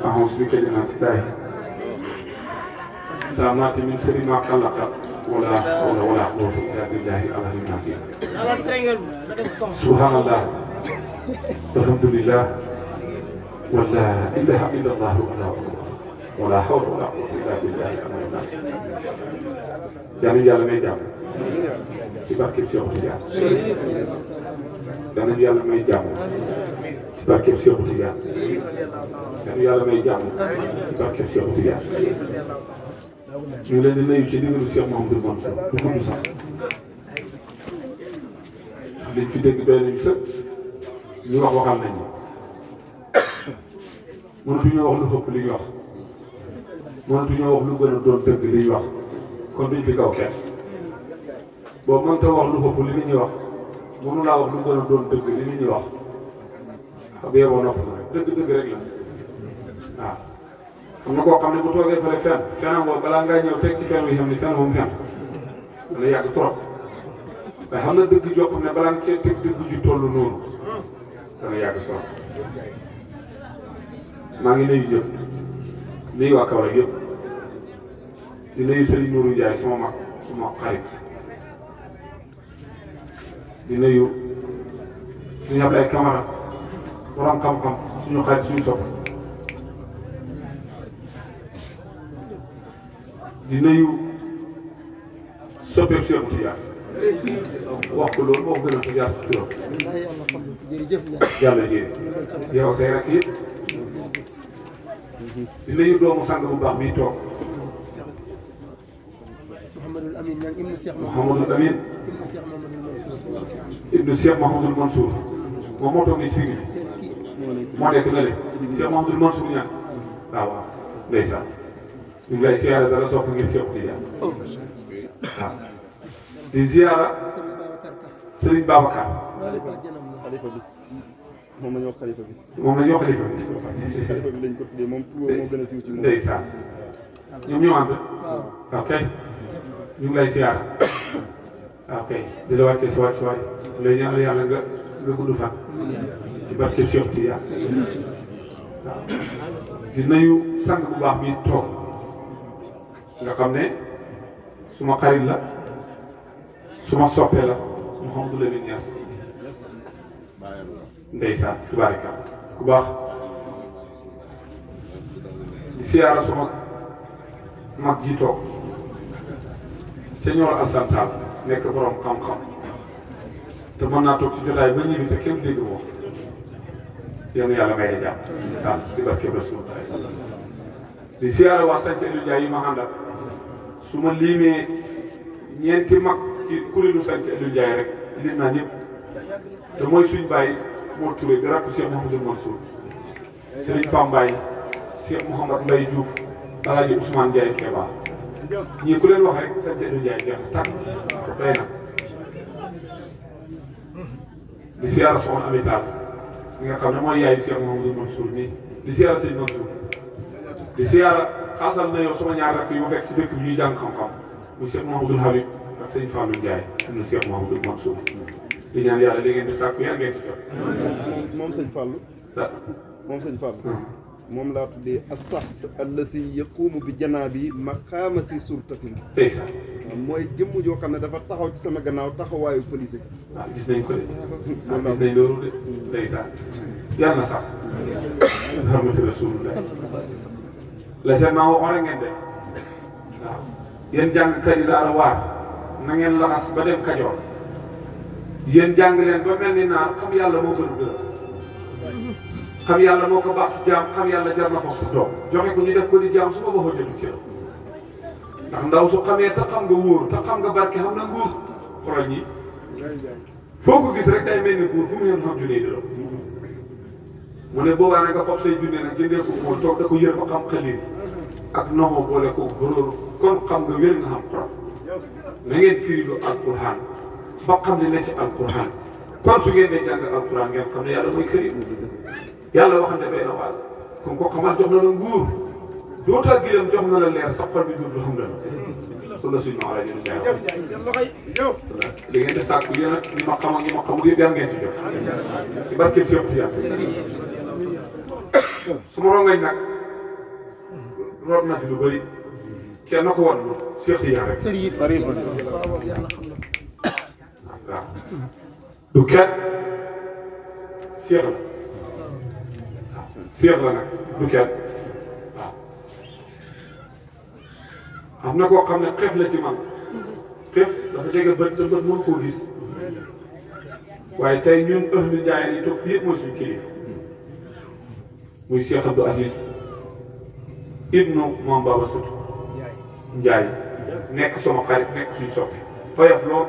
أعوذ بكلمات الله التامات من شر ما خلق ولا حول ولا قوة إلا بالله العلي العظيم سبحان الله الحمد لله ولا إله إلا الله ولا حول ولا قوة إلا بالله العلي العظيم يعني يالا may jàmm ci barkeb Cheikh Tidiane yàlla yàlla may jàmm ci barkeb Cheikh Tidiane yàlla may jàmm ci barkeb Cheikh Tidiane ñu ngi leen di nuyu ci ndigalu Cheikh Mouhamadou Mansour du gudd sax liñ fi dégg doy nañu sëpp ñu wax waxal nañu mënatuñoo wax lu ëpp li ñu wax mënatuñoo wax lu gën a doon dëgg li ñu wax kon duñ fi kaw kenn boo mënta wax lu ëpp li nit ñi wax mënu laa wax lu gën a doon dëgg li nit ñi wax xam nga yeboo nopp rek dëgg rek la waaw. xam na koo xam ne bu toogee fële fenam boobu balaa ngaa ñëw teg ci fen wi xam ne fen moom fen dana yàgg trop waaye xam na dëgg joo xam ne balaa nga cee teg dëgg ju toll noonu dana yàgg trop. maa ngi nuyu ñëpp nuyu waa Kaolack yëpp di nuyu Serigne Nourou Ndiaye sama mag sama xarit di nuyu suñu Ablaye Camara borom xam-xam suñu xarit suñu sopp di nuyu soppeeku Cheikh Tidiane wax ko loolu moo gën a fa jaar ci turam yàlla jërëjëf yow say rakk yëpp di nuyu doomu sang bu baax bii toog Mouhamadul Amin ibnu Cheikh Mouhamadul Mansour moom moo toog nii ci digg moo nekk na le Cheikh Mouhamadul Mansour ñaan waaw waaw ndeysaan ñu ngi lay siyaara dara sopp ngir Cheikh Tidiane waaw di ziyaara Serigne Babacar moom la ñu wax xalifa bi. moom la ñu wax xalifa bi. xalifa bi lañ ko tuddee moom moo gën a siiw ci moom. ndeysaan ñoom ñoo ànd. ok ñu ngi lay siyaara. ok di la wàccee si wàccuwaay lay ñaanal yàlla nga gudd fan. ci barkeb Cheikh Tidiane. waaw di nuyu sang bu baax bi toog nga xam ne suma xarit la suma soppe la Mouhamadou Lamine Niass. ndeysaan tubaarika ku baax di siyaara suma mag ji toog te ñëwal alsantaal nekk borom xam-xam te mën naa toog ci jotaay ba ñibbi te kenn dégg wax yéen yàlla may la jàmm daal ci barke Rasulullah di siyaara waa sant Aliou Ndiaye yi ma àndal su ma liimee ñeenti mag ci kuréelu sant Aliou Ndiaye rek lim naa ñëpp te mooy suñ bàyyi moo Touré di rakku Cheikh Mouhamadou Mansour Serigne Pambaay Cheikh Mouhamad Lay Diouf Alaaji Ousmane Ndiaye Keba ñii ku leen wax rek sant Aliou Ndiaye jeex tàkk day na di siyaara soxna Amital mi nga xam ne mooy yaayu Cheikh Mouhamadou Mansour nii di siyaara sëñ Mansour di siyaara xaasal na yow sama ñaar rakk yu ma fekk ci dëkk bi ñuy jàng xam-xam muy Cheikh Mouhamadoul Habib ak sëñ Fallou Ndiaye am na Cheikh Mouhamadou Mansour di ñaan yàlla li ngeen di sàkku yaa ngeen ci jot. moom sëñ Fallou. moom sëñ Fallou. moom laa tuddee as-sax allasi yaqumu bi janaabi maqaama si surtatin. ndeysaan. mooy jëmm joo xam ne dafa taxaw ci sama gannaaw taxawaayu police. waaw gis nañ ko de. waaw gis nañ loolu de ndeysaan. yàlla na sax. alhamdulilah rasulullah. la seen maa waxoon rek ngeen def. waaw yéen jàngkat yi daal waar na ngeen laxas ba dem Kajoor. yéen jàng leen ba mel ni naar xam yàlla moo gën a gën xam yàlla moo ko baax ci jaam xam yàlla jar na foog sa doom joxe ko ñu def ko di jaam su ma waxoo jëlu ci ndax ndaw su xamee te xam nga wóor te xam nga barke xam na nguur xoolal ñi foo ko gis rek day mel ni buur fu mu yem xam junne di mu ne boobaa nag nga foog say junne nag jëndee ko moom toog da ko yër ba xam xalil ak noxoo boole ko góor kon xam nga wér nga xam xorom na ngeen firilu alquran ba xam ne ne ci alquran kon su ngeen dee jàng alquran ngeen xam ne yàlla mooy kërim yàlla waxante bay na wàll kon ko xamal jox na la nguur dootal gilam jox na la leer sa xol bi dund xam na la kon la suñu maala ñu jaay li ngeen di sàkku yéen ak ñi ma xam ak ñi ma xamul yëpp yàlla ngeen ci jot ci barkeem Cheikh Tidiane su ma rongañ nag root na fi lu bëri kenn na ko wan lu Cheikh Tidiane rek. waaw du kenn Cheikh la waaw Cheikh la nag du kenn waaw. am na koo xam ne xef la ci man xef dafa jege bët te bët mën koo gis waaye tey ñun ëhlu Njaay yi toog fii yëpp mooy suñu kilifa muy Cheikh Abdou Aziz ibnu moom Baba Sëtu Njaay nekk sama xarit nekk suñu soppi oyof lool